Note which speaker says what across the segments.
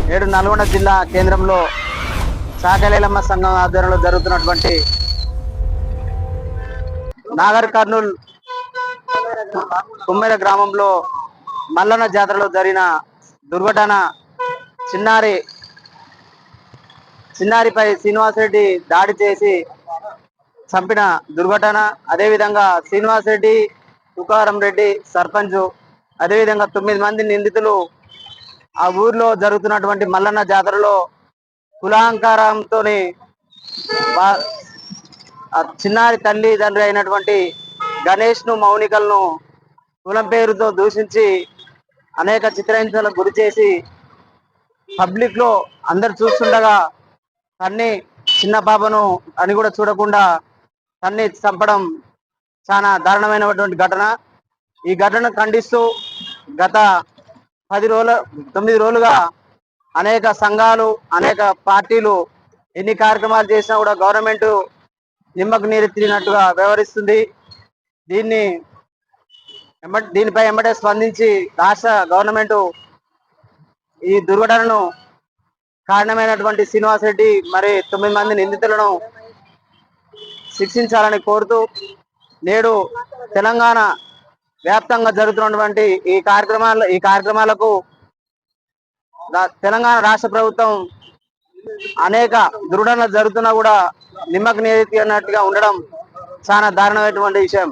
Speaker 1: నేడు నల్గొండ జిల్లా కేంద్రంలో సాకలేలమ్మ సంఘం ఆధ్వర్యంలో జరుగుతున్నటువంటి నాగర్ కర్నూల్ కుమ్మెర గ్రామంలో మల్లన్న జాతరలో జరిగిన దుర్ఘటన చిన్నారిపై శ్రీనివాసరెడ్డి దాడి చేసి చంపిన దుర్ఘటన. అదేవిధంగా శ్రీనివాసరెడ్డి, తుకారం రెడ్డి సర్పంచ్, అదేవిధంగా 9 మంది నిందితులు ఆ ఊర్లో జరుగుతున్నటువంటి మల్లన్న జాతరలో కులాహంకారంతో చిన్నారి తల్లిదండ్రి అయినటువంటి గణేష్ ను, మౌనికలను కులం పేరుతో దూషించి అనేక చిత్రహింసలకు గురి చేసి పబ్లిక్ లో అందరు చూస్తుండగా తన్ని చిన్న పాపను అని కూడా చూడకుండా తన్ని చంపడం చాలా దారుణమైనటువంటి ఘటన. ఈ ఘటనను ఖండిస్తూ గత 9 రోజులుగా అనేక సంఘాలు, అనేక పార్టీలు ఎన్ని కార్యక్రమాలు చేసినా కూడా గవర్నమెంట్ నిమ్మకు నీరెత్తినట్టుగా వ్యవహరిస్తుంది. దీనిపై ఎమ్మటే స్పందించి రాష్ట్ర గవర్నమెంట్ ఈ దుర్ఘటనను కారణమైనటువంటి శ్రీనివాసరెడ్డి మరి 9 మంది నిందితులను శిక్షించాలని కోరుతూ నేడు తెలంగాణ వ్యాప్తంగా జరుగుతున్నటువంటి ఈ కార్యక్రమాలకు తెలంగాణ రాష్ట్ర ప్రభుత్వం అనేక దుర్ఘటనలు జరుగుతున్నా కూడా నిమ్మకు నీరెత్తినట్టుగా ఉండడం చాలా దారుణమైనటువంటి విషయం.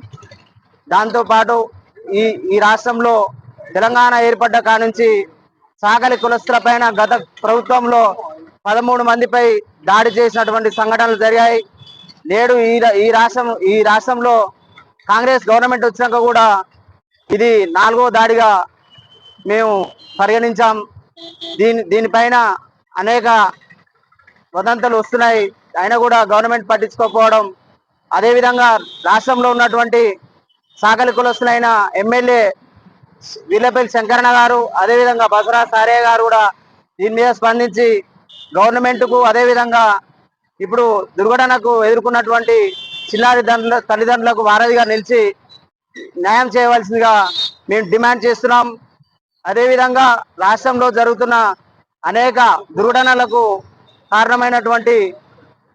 Speaker 1: దాంతో పాటు ఈ రాష్ట్రంలో తెలంగాణ ఏర్పడ్డ కానుంచి సాగలి కులస్తుల పైన గత ప్రభుత్వంలో 13 మందిపై దాడి చేసినటువంటి సంఘటనలు జరిగాయి. నేడు ఈ రాష్ట్రంలో కాంగ్రెస్ గవర్నమెంట్ వచ్చినాక కూడా ఇది 4వ దాడిగా మేము పరిగణించాం. దీనిపైన అనేక వదంతులు వస్తున్నాయి, అయినా కూడా గవర్నమెంట్ పట్టించుకోకపోవడం. అదేవిధంగా రాష్ట్రంలో ఉన్నటువంటి సాగలి కులస్తులైన ఎమ్మెల్యే వీలపల్లి శంకరణ గారు, అదేవిధంగా బసరా సారయ్య గారు కూడా దీని మీద స్పందించి గవర్నమెంట్ కు, అదేవిధంగా ఇప్పుడు దుర్ఘటనకు ఎదుర్కొన్నటువంటి చిన్నారి తల్లిదండ్రులకు వారధిగా నిలిచి న్యాయం చేయవలసిందిగా మేము డిమాండ్ చేస్తున్నాం. అదేవిధంగా రాష్ట్రంలో జరుగుతున్న అనేక దుర్ఘటనలకు కారణమైనటువంటి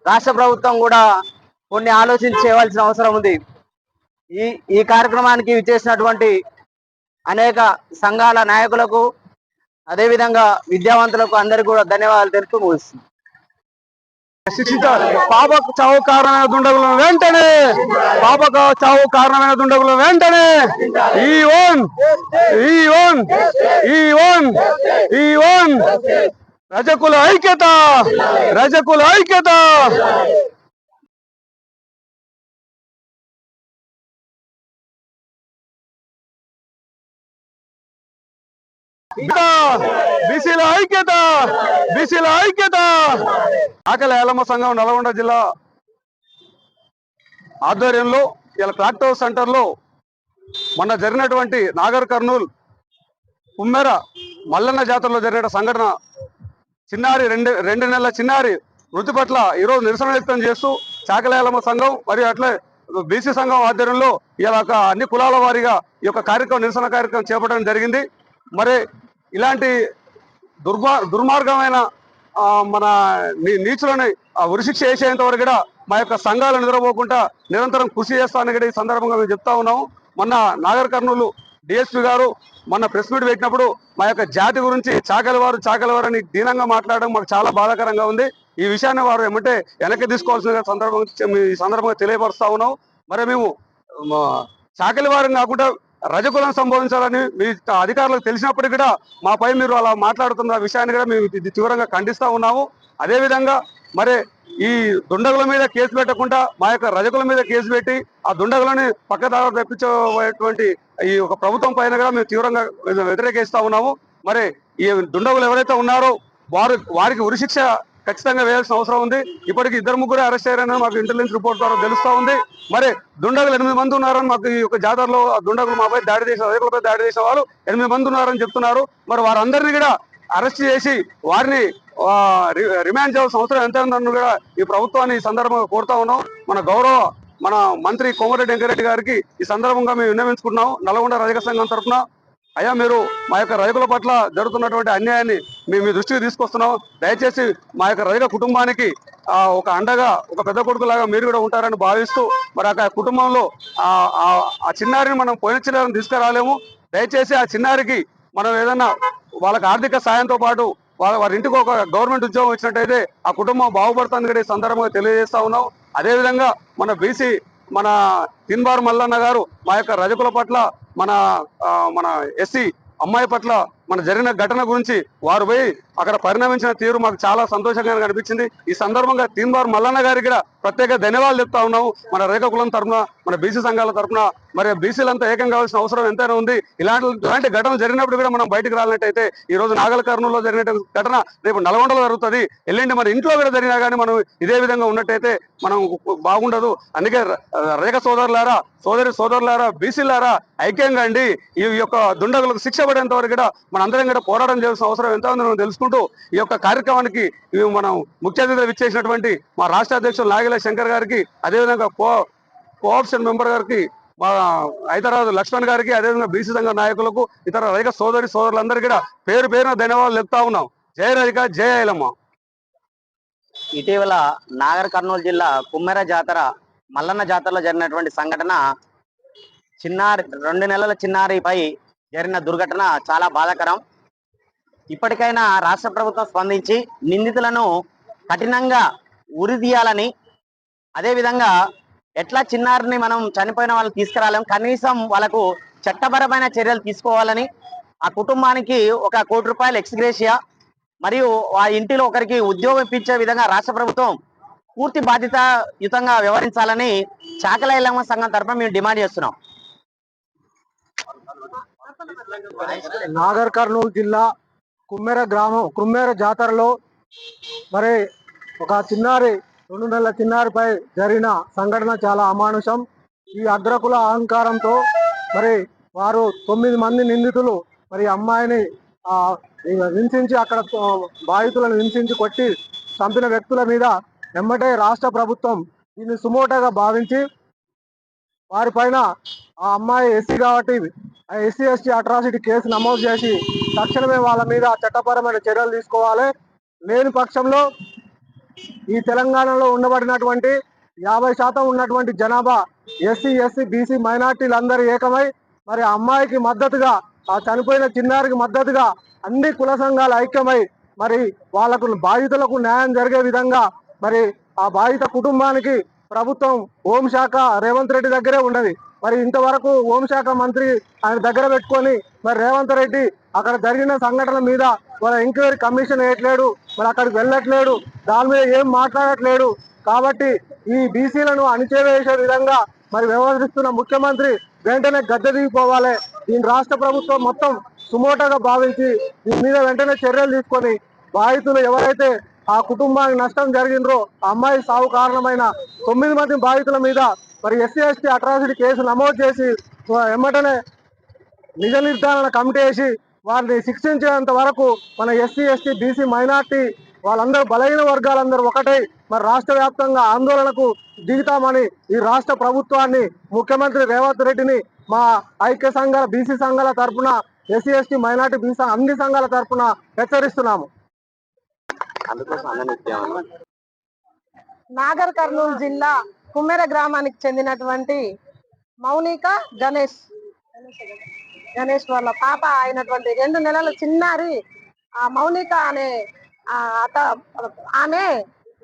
Speaker 1: రాష్ట్ర ప్రభుత్వం కూడా కొన్ని ఆలోచన చేయవలసిన అవసరం ఉంది. ఈ కార్యక్రమానికి విచ్చేసినటువంటి అనేక సంఘాల నాయకులకు, అదేవిధంగా విద్యావంతులకు అందరికీ కూడా ధన్యవాదాలు తెలుపుతూ ముగిస్తున్నాం.
Speaker 2: పాపకు చావు కారణమైన దుండగులను వెంటనే రజకుల ఐక్యత. బీసీల ఐక్యత. ఆకలి ఏలమ్మ సంఘం నల్గొండ జిల్లా ఆధ్వర్యంలో ఇలా ట్రాక్టర్ సెంటర్ లో మొన్న జరిగినటువంటి నాగర్ కర్నూల్ కుమ్మెర మల్లన్న జాతరలో జరిగిన సంఘటన, చిన్నారి 2 నెలల చిన్నారి మృతి పట్ల ఈరోజు నిరసన వ్యక్తం చేస్తూ చాకలేలమ్మ సంఘం మరియు అట్లే బీసీ సంఘం ఆధ్వర్యంలో ఇలా అన్ని కులాల వారీగా ఈ యొక్క నిరసన కార్యక్రమం చేపట్టడం జరిగింది. మరి ఇలాంటి దుర్మార్గమైన మన నీచులని ఉరిశిక్ష వేసేంత వరకు కూడా మా యొక్క సంఘాలు నిద్రపోకుండా నిరంతరం కృషి చేస్తానని కూడా ఈ సందర్భంగా మేము చెప్తా ఉన్నాము. మొన్న నాగర్ కర్నూలు డిఎస్పీ గారు మొన్న ప్రెస్ మీట్ పెట్టినప్పుడు మా యొక్క జాతి గురించి చాకలివారు అని దీనంగా మాట్లాడడం మాకు చాలా బాధాకరంగా ఉంది. ఈ విషయాన్ని వారు ఏమంటే వెనక్కి తీసుకోవాల్సిన సందర్భంగా తెలియపరుస్తా ఉన్నాం. మరి మేము చాకలివారం కాకుండా రజకులను సంబోధించాలని మీ అధికారులకు తెలిసినప్పటికీ కూడా మాపై మీరు అలా మాట్లాడుతున్న విషయాన్ని కూడా మేము తీవ్రంగా ఖండిస్తా ఉన్నాము. అదేవిధంగా మరి ఈ దుండగుల మీద కేసు పెట్టకుండా మా యొక్క రజకుల మీద కేసు పెట్టి ఆ దుండగులని పక్కదారు తెప్పించబోయేటువంటి ఈ ఒక ప్రభుత్వం పైన కూడా మేము తీవ్రంగా వ్యతిరేకిస్తా ఉన్నాము. మరి ఈ దుండగులు ఎవరైతే ఉన్నారో వారికి ఉరిశిక్ష ఖచ్చితంగా వేయాల్సిన అవసరం ఉంది. ఇప్పటికి 2-3 అరెస్ట్ అయ్యారని మాకు ఇంటెలిజెన్స్ రిపోర్ట్ ద్వారా తెలుస్తా ఉంది. మరి దుండగులు 8 మంది ఉన్నారని మాకు ఈ యొక్క జాతరలో దుండగులు మాపై దాడి చేసిన రజకులపై దాడి చేసిన వాళ్ళు 8 మంది ఉన్నారని చెప్తున్నారు. మరి వారందరినీ కూడా అరెస్ట్ చేసి వారిని రిమాండ్ చేయాల్సిన అవసరం ఎంత ఉందని కూడా ఈ ప్రభుత్వాన్ని ఈ సందర్భంగా కోరుతా ఉన్నాం. మన మంత్రి కోమటిరెడ్డి వెంకరెడ్డి గారికి ఈ సందర్భంగా మేము విన్నవించుకుంటున్నాం. నల్గొండ రజక సంఘం తరఫున అయ్యా మీరు మా యొక్క రైతుల పట్ల జరుగుతున్నటువంటి అన్యాయాన్ని మీ దృష్టికి తీసుకొస్తున్నాం. దయచేసి మా యొక్క రైతుల కుటుంబానికి ఒక అండగా ఒక పెద్ద కొడుకులాగా మీరు కూడా ఉంటారని భావిస్తూ మరి ఆ కుటుంబంలో ఆ చిన్నారిని మనం పోయిన చిన్నారిని తీసుకురాలేము. దయచేసి ఆ చిన్నారికి మనం ఏదన్నా వాళ్ళకి ఆర్థిక సాయంతో పాటు వారి ఇంటికి ఒక గవర్నమెంట్ ఉద్యోగం ఇచ్చినట్టయితే ఆ కుటుంబం బాగుపడుతుంది కూడా ఈ సందర్భంగా తెలియజేస్తా ఉన్నాం. అదేవిధంగా మన బీసీ మన తిన్బార్ మల్లన్న గారు మా యొక్క రజకుల పట్ల మన మన ఎస్సీ అమ్మాయి పట్ల మన జరిగిన ఘటన గురించి వారు పోయి అక్కడ పరిణమించిన తీరు మాకు చాలా సంతోషంగా అనిపించింది. ఈ సందర్భంగా తీన్బార్ మల్లన్న గారికి కూడా ప్రత్యేక ధన్యవాదాలు చెప్తా ఉన్నాము. మన రేఖ కులం తరఫున మన బీసీ సంఘాల తరఫున మరి బీసీలంతా ఏకం కావాల్సిన అవసరం ఎంతైనా ఉంది. ఇలాంటి ఘటనలు జరిగినప్పుడు కూడా మనం బయటకు రాలినట్టయితే ఈ రోజు నాగల కర్నూలులో జరిగిన ఘటన రేపు నల్గొండలో జరుగుతుంది. ఎల్లుండి మన ఇంట్లో కూడా జరిగినా కానీ మనం ఇదే విధంగా ఉన్నట్టయితే మనం బాగుండదు. అందుకే రేఖ సోదరులారా సోదరులారా బీసీలారా ఐక్యంగా అండి ఈ యొక్క దుండగులకు శిక్ష పడేంత వరకు కూడా మన అందరం కూడా పోరాటం చేయాల్సిన అవసరం ఎంత ఉందో మనం తెలుసుకుంటూ ఈ యొక్క కార్యక్రమానికి మనం ముఖ్య అతిథులు ఇచ్చేసినటువంటి మా రాష్ట్ర అధ్యక్షులు నాగిల శంకర్ గారికి, అదేవిధంగా కోఆప్షన్ మెంబర్ గారికి మా హైదరాబాద్ లక్ష్మణ్ గారికి, అదేవిధంగా బీసీ సంఘ నాయకులకు, ఇతర రైక సోదరులందరికీ కూడా పేరు పేరున ధన్యవాదాలు చెప్తా ఉన్నాం. జయ రజిక, జయ ఐలమ్మ.
Speaker 1: ఇటీవల నాగర్ కర్నూలు జిల్లా కుమ్మెర జాతర మల్లన్న జాతరలో జరిగినటువంటి సంఘటన చిన్నారి 2 నెలల చిన్నారిపై జరిగిన దుర్ఘటన చాలా బాధాకరం. ఇప్పటికైనా రాష్ట్ర ప్రభుత్వం స్పందించి నిందితులను కఠినంగా ఉరిదీయాలని, అదేవిధంగా ఎట్లా చిన్నారిని మనం చనిపోయిన వాళ్ళు తీసుకురాలేం, కనీసం వాళ్ళకు చట్టపరమైన చర్యలు తీసుకోవాలని, ఆ కుటుంబానికి 1 కోటి రూపాయలు ఎక్స్గ్రేషియా మరియు ఆ ఇంటిలో ఒకరికి ఉద్యోగం ఇప్పించే విధంగా రాష్ట్ర ప్రభుత్వం పూర్తి బాధ్యతాయుతంగా వ్యవహరించాలని చాకల ఐలమ్మ సంఘం తరఫున మేము డిమాండ్ చేస్తున్నాం.
Speaker 3: నాగర్ కర్నూలు జిల్లా కుమ్మెర జాతరలో మరి ఒక చిన్నారి 2 నెలల చిన్నారిపై జరిగిన సంఘటన చాలా అమానుషం. ఈ అగ్రకుల అహంకారంతో మరి వారు 9 మంది నిందితులు మరి అమ్మాయిని హింసించి అక్కడ బాధితులను హింసించి కొట్టి చంపిన వ్యక్తుల మీద వెంబటే రాష్ట్ర ప్రభుత్వం దీన్ని సుమోటోగా భావించి వారిపైన ఆ అమ్మాయి ఎస్సీ కాబట్టి ఎస్సీ ఎస్టీ అట్రాసిటీ కేసు నమోదు చేసి తక్షణమే వాళ్ళ మీద చట్టపరమైన చర్యలు తీసుకోవాలి. లేని పక్షంలో ఈ తెలంగాణలో ఉండబడినటువంటి 50% ఉన్నటువంటి జనాభా ఎస్సీ ఎస్సీ బీసీ మైనార్టీలందరూ ఏకమై మరి అమ్మాయికి మద్దతుగా, ఆ చనిపోయిన చిన్నారికి మద్దతుగా అన్ని కుల సంఘాలు ఐక్యమై మరి వాళ్లకు బాధితులకు న్యాయం జరిగే విధంగా మరి ఆ బాధిత కుటుంబానికి ప్రభుత్వం హోంశాఖ రేవంత్ రెడ్డి దగ్గరే ఉన్నది. మరి ఇంతవరకు హోంశాఖ మంత్రి ఆయన దగ్గర పెట్టుకొని మరి రేవంత్ రెడ్డి అక్కడ జరిగిన సంఘటనల మీద వాళ్ళ ఎంక్వైరీ కమిషన్ వేయట్లేడు, మరి అక్కడికి వెళ్ళట్లేడు, దాని మీద ఏం మాట్లాడట్లేడు. కాబట్టి ఈ బీసీలను అణిచివేసే విధంగా మరి వ్యవహరిస్తున్న ముఖ్యమంత్రి వెంటనే గద్దె దిగిపోవాలి. దీని రాష్ట్ర ప్రభుత్వం మొత్తం సుమోటోగా భావించి దీని మీద వెంటనే చర్యలు తీసుకొని బాధితులు ఎవరైతే ఆ కుటుంబానికి నష్టం జరిగిందో ఆ అమ్మాయి సాగు కారణమైన 9 మంది బాధితుల మీద మరి ఎస్సీ ఎస్టీ అట్రాసిటీ కేసు నమోదు చేసి వెంబటనే నిజ నిర్ధారణ కమిటీ వేసి వారిని శిక్షించేంత వరకు మన ఎస్సీ ఎస్టీ బీసీ మైనార్టీ వాళ్ళందరూ బలహీన వర్గాలందరూ ఒకటై మరి రాష్ట్ర వ్యాప్తంగా ఆందోళనకు దిగుతామని ఈ రాష్ట్ర ప్రభుత్వాన్ని, ముఖ్యమంత్రి రేవంత్ రెడ్డిని మా ఐక్య సంఘాల బీసీ సంఘాల తరఫున, ఎస్సీ ఎస్టీ మైనార్టీ బీసీ అన్ని సంఘాల తరఫున హెచ్చరిస్తున్నాము.
Speaker 4: నాగర్ కర్నూలు జిల్లా కుమ్మెర గ్రామానికి చెందినటువంటి మౌనిక గణేష్ వాళ్ళ పాప అయినటువంటి 2 నెలల చిన్నారి ఆ మౌనిక అనే ఆమె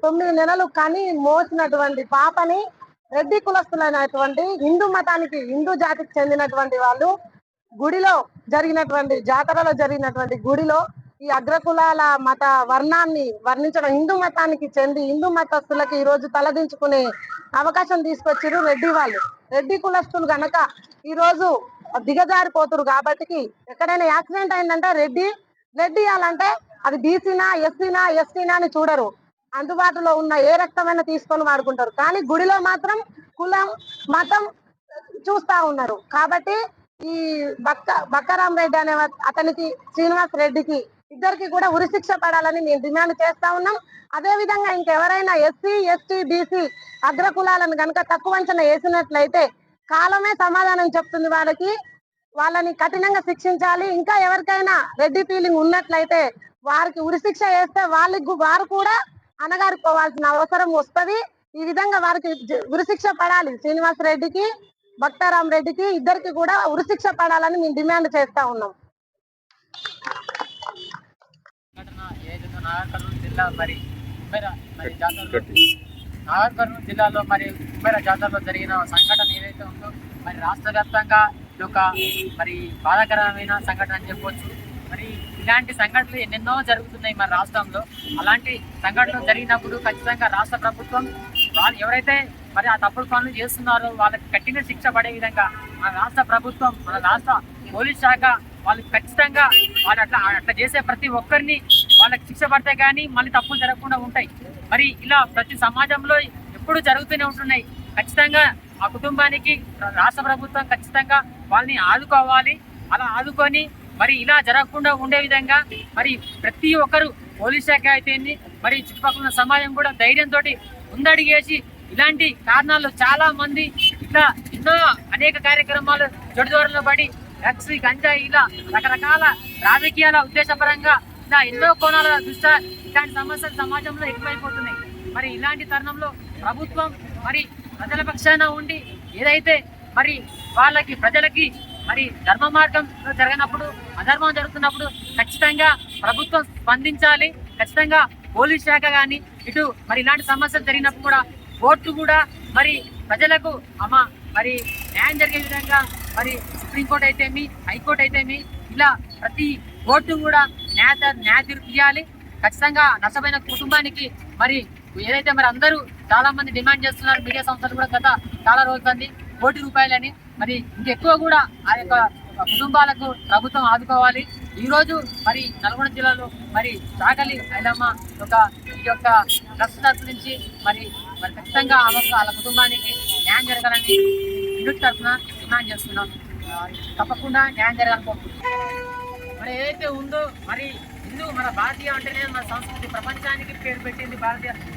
Speaker 4: 9 నెలలు కని మోసినటువంటి పాపని రెడ్డి కులస్తులైనటువంటి హిందూ జాతికి చెందినటువంటి వాళ్ళు గుడిలో జరిగినటువంటి జాతరలో జరిగినటువంటి గుడిలో ఈ అగ్రకులాల మత వర్ణాన్ని వర్ణించడం, హిందూ మతానికి చెంది హిందూ మతస్థులకి ఈ రోజు తలదించుకునే అవకాశం తీసుకొచ్చారు రెడ్డి వాళ్ళు. రెడ్డి కులస్తులు గనక ఈ రోజు దిగజారిపోతురు కాబట్టి ఎక్కడైనా యాక్సిడెంట్ అయిందంటే రెడ్డి అంటే అది బీసీనా ఎస్టీనా అని చూడరు. అందుబాటులో ఉన్న ఏ రక్తమైనా తీసుకొని వాడుకుంటారు. కానీ గుడిలో మాత్రం కులం మతం చూస్తా ఉన్నారు. కాబట్టి ఈ బక్కరాం రెడ్డి అనే అతనికి, శ్రీనివాస్ రెడ్డికి ఇద్దరికి కూడా ఉరిశిక్ష పడాలని మేము డిమాండ్ చేస్తా ఉన్నాం. అదే విధంగా ఇంకెవరైనా ఎస్సీ ఎస్టీ బీసీ అగ్రకులాలను కనుక తక్కువ అంచనా వేసినట్లయితే కాలమే సమాధానం చెప్తుంది వాళ్ళకి. వాళ్ళని కఠినంగా శిక్షించాలి. ఇంకా ఎవరికైనా రెడ్డి ఫీలింగ్ ఉన్నట్లయితే వారికి ఉరిశిక్ష వేస్తే వారు కూడా అణగారిపోవాల్సిన అవసరం వస్తది. ఈ విధంగా వారికి ఉరిశిక్ష పడాలి. శ్రీనివాస్ రెడ్డికి, భక్తారాం రెడ్డికి ఇద్దరికి కూడా ఉరిశిక్ష పడాలని మేము డిమాండ్ చేస్తా ఉన్నాం.
Speaker 5: నాగర్ కర్నూలు జిల్లా నాగర్ కర్నూలు జిల్లాలో కుమ్మేర జాతరలో జరిగిన సంఘటన ఏదైతే ఉందో రాష్ట్ర వ్యాప్తంగా ఇది ఒక బాధాకరమైన సంఘటన అని చెప్పొచ్చు. ఇలాంటి సంఘటనలు ఎన్నెన్నో జరుగుతున్నాయి మన రాష్ట్రంలో. అలాంటి సంఘటనలు జరిగినప్పుడు ఖచ్చితంగా రాష్ట్ర ప్రభుత్వం వాళ్ళు ఎవరైతే ఆ తప్పుడు పనులు చేస్తున్నారో వాళ్ళకి కఠిన శిక్ష పడే విధంగా మన రాష్ట్ర ప్రభుత్వం, మన రాష్ట్ర పోలీస్ శాఖ వాళ్ళకి ఖచ్చితంగా వాళ్ళు అట్లా చేసే ప్రతి ఒక్కరిని వాళ్ళకి శిక్ష పడితే కానీ మళ్ళీ తప్పులు జరగకుండా ఉంటాయి. ఇలా ప్రతి సమాజంలో ఎప్పుడు జరుగుతూనే ఉంటున్నాయి. ఖచ్చితంగా ఆ కుటుంబానికి రాష్ట్ర ప్రభుత్వం ఖచ్చితంగా వాళ్ళని ఆదుకోవాలి. అలా ఆదుకొని ఇలా జరగకుండా ఉండే విధంగా ప్రతి ఒక్కరు పోలీస్ శాఖ అయితేంది చుట్టుపక్కల సమాజం కూడా ధైర్యంతో ముందడిగేసి ఇలాంటి కారణాలు చాలా మంది ఇట్లా ఎన్నో అనేక కార్యక్రమాలు జొడిదోరలో పడి డ్రగ్స్, గంజాయి ఇలా రకరకాల రాజకీయాల ఉద్దేశపరంగా ఇలా ఎన్నో కోణాల దృష్ట్యా ఇలాంటి సమస్యలు సమాజంలో ఎక్కువైపోతున్నాయి. ఇలాంటి తరుణంలో ప్రభుత్వం ప్రజల పక్షాన ఉండి ఏదైతే వాళ్ళకి ప్రజలకి ధర్మ మార్గం జరిగినప్పుడు, అధర్మం జరుగుతున్నప్పుడు ఖచ్చితంగా ప్రభుత్వం స్పందించాలి. ఖచ్చితంగా పోలీస్ శాఖ కానీ ఇటు ఇలాంటి సమస్యలు జరిగినప్పుడు కూడా కోర్టు కూడా ప్రజలకు న్యాయం జరిగే విధంగా సుప్రీంకోర్టు అయితేమి, హైకోర్టు అయితేమి ఇలా ప్రతి కోర్టు కూడా న్యాయ తీర్పు ఇవ్వాలి. ఖచ్చితంగా నష్టమైన కుటుంబానికి ఏదైతే అందరూ చాలా మంది డిమాండ్ చేస్తున్నారు, మీడియా సంస్థలు కూడా గత చాలా రోజులంది ₹1,00,00,000 ఇంకెక్కువ కూడా ఆ యొక్క కుటుంబాలకు ప్రభుత్వం ఆదుకోవాలి. ఈ రోజు నల్గొండ జిల్లాలో చాకలి ఐలమ్మ ఈ యొక్క డ్రగ్స్ నుంచి ఖచ్చితంగా వాళ్ళ కుటుంబానికి న్యాయం జరగాలని యూనిట్ తరఫున డిమాండ్ చేస్తున్నాం. తప్పకుండా న్యాయం జరగాలనుకుంటున్నాం. ఏదైతే ఉందో హిందూ మన భారతీయ అంటేనే మన సంస్కృతి ప్రపంచానికి పేరు పెట్టింది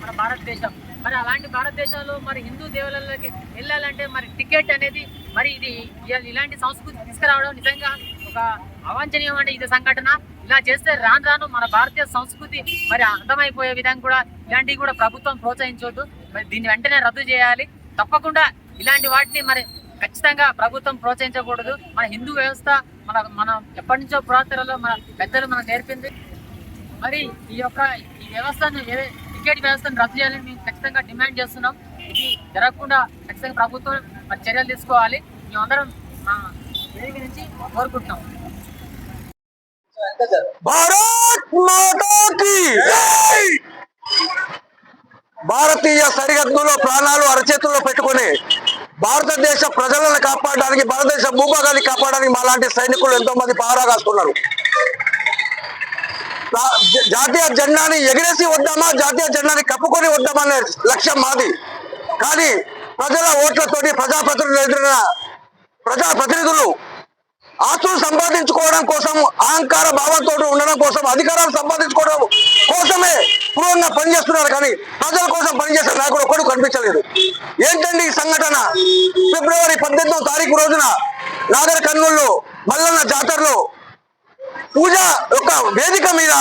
Speaker 5: మన భారతదేశం. అలాంటి భారతదేశంలో హిందూ దేవాలయాలకి వెళ్ళాలంటే టికెట్ అనేది ఇది ఇలాంటి సంస్కృతి తీసుకురావడం నిజంగా ఒక అవాంఛనీయం. అంటే ఇది సంఘటన ఇలా చేస్తే రాను మన భారతీయ సంస్కృతి అర్థమైపోయే విధంగా కూడా ఇలాంటివి కూడా ప్రభుత్వం ప్రోత్సహించవద్దు. దీన్ని వెంటనే రద్దు చేయాలి. తప్పకుండా ఇలాంటి వాటిని ఖచ్చితంగా ప్రభుత్వం ప్రోత్సహించకూడదు. మన హిందూ వ్యవస్థ మనం ఎప్పటి నుంచో పురాతనలో మన పెద్దలు మనకు నేర్పింది. ఈ వ్యవస్థను టికెట్ వ్యవస్థను రద్దు చేయాలని మేము ఖచ్చితంగా డిమాండ్ చేస్తున్నాం. ఇది జరగకుండా ఖచ్చితంగా ప్రభుత్వం చర్యలు తీసుకోవాలి. మేమందరం వేదిక నుంచి కోరుకుంటున్నాం.
Speaker 2: భారత్ మాతా కీ జై. భారతీయ సరిహద్దులో ప్రాణాలు అరచేతుల్లో పెట్టుకుని భారతదేశ ప్రజలను కాపాడడానికి, భారతదేశ భూభాగాన్ని కాపాడడానికి మాలాంటి సైనికులు ఎంతో మంది పహారా కాస్తున్నారు. జాతీయ జెండాని ఎగిరేసి వద్దామా, జాతీయ జెండాని కప్పుకొని వద్దామనే లక్ష్యం మాది. కానీ ప్రజల ఓట్లతోటి ప్రజాప్రతినిధులు ఆస్తులు సంపాదించుకోవడం కోసం, అహంకార భావంతో ఉండడం కోసం, అధికారాలు సంపాదించుకోవడం కోసమే పూర్వంగా పనిచేస్తున్నారు. కానీ ప్రజల కోసం పనిచేసే నాయకుడు ఒక్కడు కనిపించలేదు. ఏంటండి ఈ సంఘటన? ఫిబ్రవరి 18వ తారీఖు రోజున నాగర్ కర్నూలు మల్లన్న జాతరలో పూజ యొక్క వేదిక మీద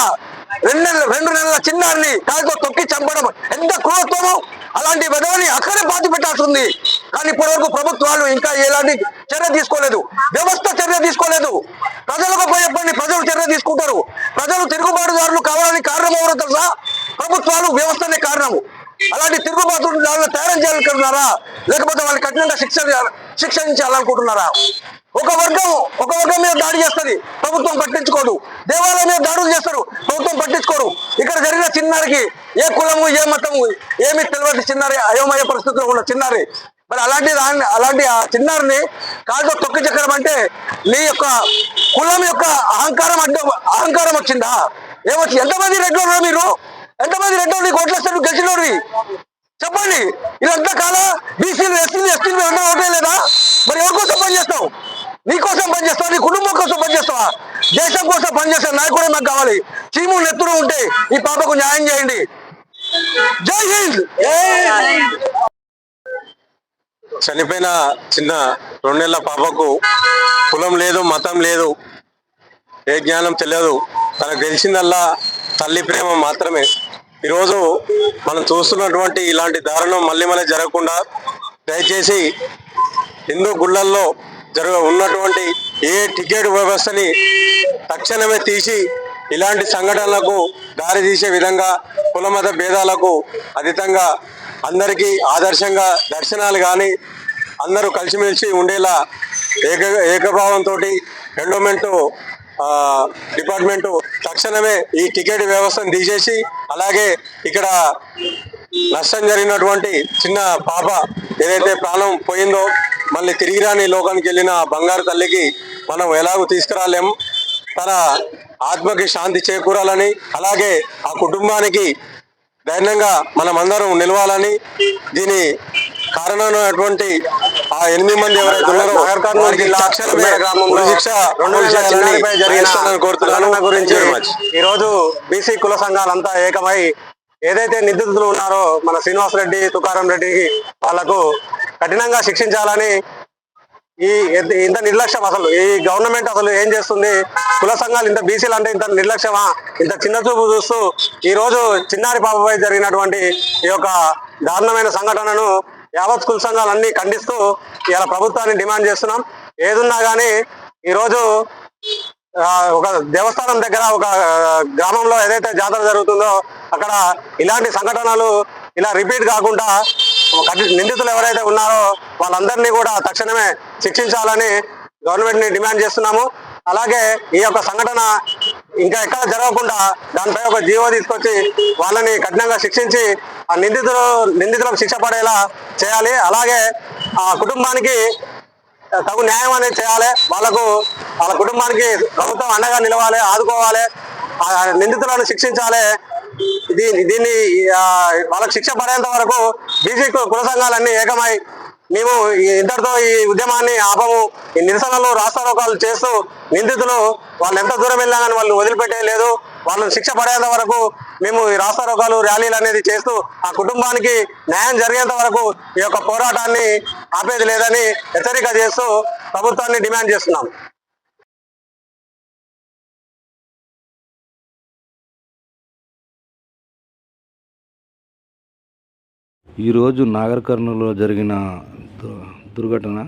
Speaker 2: 2 నెలల చిన్నారిని కాలుతో తొక్కి చంపడం ఎంత క్రూరత్వమో! అలాంటి విధవని అక్కడే బాధ పెట్టాల్సింది. కానీ ఇప్పటివరకు ప్రభుత్వాలు ఇంకా ఎలాంటి చర్య తీసుకోలేదు, వ్యవస్థ చర్య తీసుకోలేదు. ప్రజలకు చెప్పండి, ప్రజలు చర్య తీసుకుంటారు. ప్రజలు తిరుగుబాటుదారులు కావాలని కారణం ఎవరో తెలుసా? ప్రభుత్వాలు, వ్యవస్థనే కారణము. అలాంటి తిరుగుబాటుదారులను తయారు చేయాలనుకుంటున్నారా, లేకపోతే వాళ్ళని కఠినంగా శిక్షించాలనుకుంటున్నారా? ఒక వర్గం మీద దాడి చేస్తుంది, ప్రభుత్వం పట్టించుకోదు. దేవాలయం మీద దాడులు చేస్తారు, ప్రభుత్వం పట్టించుకోరు. ఇక్కడ జరిగిన చిన్నారికి ఏ కులము, ఏ మతము ఏమి తెలియదు. చిన్నారి అయోమయ పరిస్థితిలో ఉన్న చిన్నారి. అలాంటి ఆ చిన్నారిని కాలుతో తొక్కి చెక్కడం అంటే నీ యొక్క కులం యొక్క అహంకారం వచ్చిందా? ఏమొచ్చి? ఎంతమంది రెడ్లు మీరు? ఎంతమంది రెడ్లు నీకు ఓట్లేస్తారు? గెలిచినోరి చెప్పండి. ఇదంతా కాల బీసీలు, ఎస్టీలు అందరూ ఓటే లేదా? మరి ఎవరి కోసం పనిచేస్తావు? నీ కోసం పనిచేస్తావా? నీ కుటుంబం కోసం పనిచేస్తావా? దేశం కోసం పనిచేసే నాయకుడే మాకు కావాలి. చీము నెత్తురు ఉంటే ఈ పాపకు న్యాయం చేయండి. జై హింద్.
Speaker 6: చనిపోయిన చిన్న 2 నెలల పాపకు కులం లేదు, మతం లేదు, ఏ జ్ఞానం తెలియదు. తనకు తెలిసిందల్లా తల్లి ప్రేమ మాత్రమే. ఈరోజు మనం చూస్తున్నటువంటి ఇలాంటి దారుణం మళ్ళీ జరగకుండా దయచేసి హిందూ గుళ్ళల్లో ఉన్నటువంటి ఏ టికెట్ వ్యవస్థని తక్షణమే తీసి ఇలాంటి సంఘటనలకు దారి తీసే విధంగా కులమత భేదాలకు అతీతంగా అందరికీ ఆదర్శంగా దర్శనాలు కానీ అందరూ కలిసిమెలిసి ఉండేలా ఏకభావంతో ఎండోమెంట్ డిపార్ట్మెంటు తక్షణమే ఈ టికెట్ వ్యవస్థను తీసేసి, అలాగే ఇక్కడ నష్టం జరిగినటువంటి చిన్న పాప ఏదైతే ప్రాణం పోయిందో మళ్ళీ తిరిగి రాని లోకానికి వెళ్ళిన బంగారు తల్లికి మనం ఎలాగో తీసుకురాలేము. తన ఆత్మకి శాంతి చేకూరాలని, అలాగే ఆ కుటుంబానికి ధైర్యంగా మనమందరం నిలవాలని, దీని కారణమైనటువంటి ఆ 8 మంది ఎవరైతే ఉన్నారో
Speaker 1: గురించి ఈరోజు బీసీ కుల సంఘాలంతా ఏకమై ఏదైతే నిందితులు ఉన్నారో మన శ్రీనివాస్ రెడ్డి, తుకారం రెడ్డి వాళ్లకు కఠినంగా శిక్షించాలని, ఇంత నిర్లక్ష్యం అసలు ఈ గవర్నమెంట్ అసలు ఏం చేస్తుంది? కుల సంఘాలు ఇంత బీసీలు అంటే ఇంత నిర్లక్ష్యమా? ఇంత చిన్న చూపు చూస్తూ ఈ రోజు చిన్నారి పాపపై జరిగినటువంటి ఈ యొక్క దారుణమైన సంఘటనను యావత్ కుల సంఘాలన్నీ ఖండిస్తూ ఇలా ప్రభుత్వాన్ని డిమాండ్ చేస్తున్నాం. ఏదున్నా కానీ ఈరోజు ఒక దేవస్థానం దగ్గర ఒక గ్రామంలో ఏదైతే జాతర జరుగుతుందో అక్కడ ఇలాంటి సంఘటనలు ఇలా రిపీట్ కాకుండా నిందితులు ఎవరైతే ఉన్నారో వాళ్ళందరినీ కూడా తక్షణమే శిక్షించాలని గవర్నమెంట్ ని డిమాండ్ చేస్తున్నాము. అలాగే ఈ యొక్క సంఘటన ఇంకా ఎక్కడ జరగకుండా దానిపై ఒక జీవో తీసుకొచ్చి వాళ్ళని కఠినంగా శిక్షించి ఆ నిందితులకు శిక్ష పడేలా చేయాలి. అలాగే ఆ కుటుంబానికి తగు న్యాయం అనేది చేయాలి. వాళ్ళ కుటుంబానికి ప్రభుత్వం అండగా నిలవాలి, ఆదుకోవాలి, ఆ నిందితులను శిక్షించాలి. దీన్ని వాళ్ళకి శిక్ష పడేంత వరకు బీసీ కుల సంఘాలన్నీ ఏకమై మేము ఇంతటితో ఈ ఉద్యమాన్ని ఆపము. ఈ నిరసనలు రాస్తారోకాలు చేస్తూ నిందితులు వాళ్ళు ఎంత దూరం వెళ్ళినా కానీ వాళ్ళు వదిలిపెట్టే లేదు. వాళ్ళని శిక్ష పడేంత వరకు మేము ఈ రాస్తారోకాలు, ర్యాలీలు అనేది చేస్తూ ఆ కుటుంబానికి న్యాయం జరిగేంత వరకు ఈ యొక్క పోరాటాన్ని ఆపేది లేదని హెచ్చరిక చేస్తూ ప్రభుత్వాన్ని డిమాండ్ చేస్తున్నాం.
Speaker 7: ఈరోజు నాగర్ కర్నూలులో జరిగిన దుర్ఘటన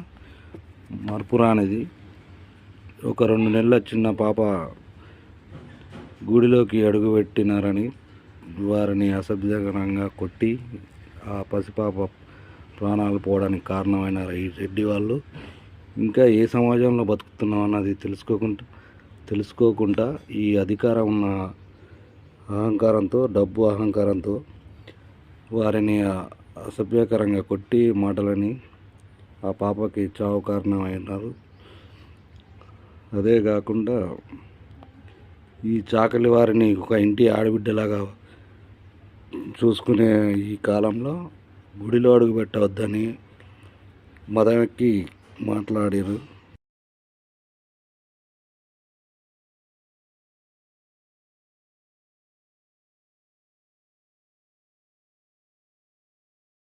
Speaker 7: మరపురానిది. ఒక 2 నెలల చిన్న పాప గుడిలోకి అడుగుపెట్టినారని వారిని అసభ్యకరంగా కొట్టి ఆ పసిపాప ప్రాణాలు పోవడానికి కారణమైన ఈ రెడ్డి వాళ్ళు ఇంకా ఏ సమాజంలో బతుకుతున్నాం అన్నది తెలుసుకోకుండా ఈ అధికారం ఉన్న అహంకారంతో, డబ్బు అహంకారంతో వారిని అసభ్యకరంగా కొట్టి మాటలని ఆ పాపకి చావు కారణమైనారు. అదే కాకుండా ఈ చాకలి వారిని ఒక ఇంటి ఆడబిడ్డలాగా చూసుకునే ఈ కాలంలో గుడిలో అడుగు పెట్టవద్దని మదమెక్కి మాట్లాడారు.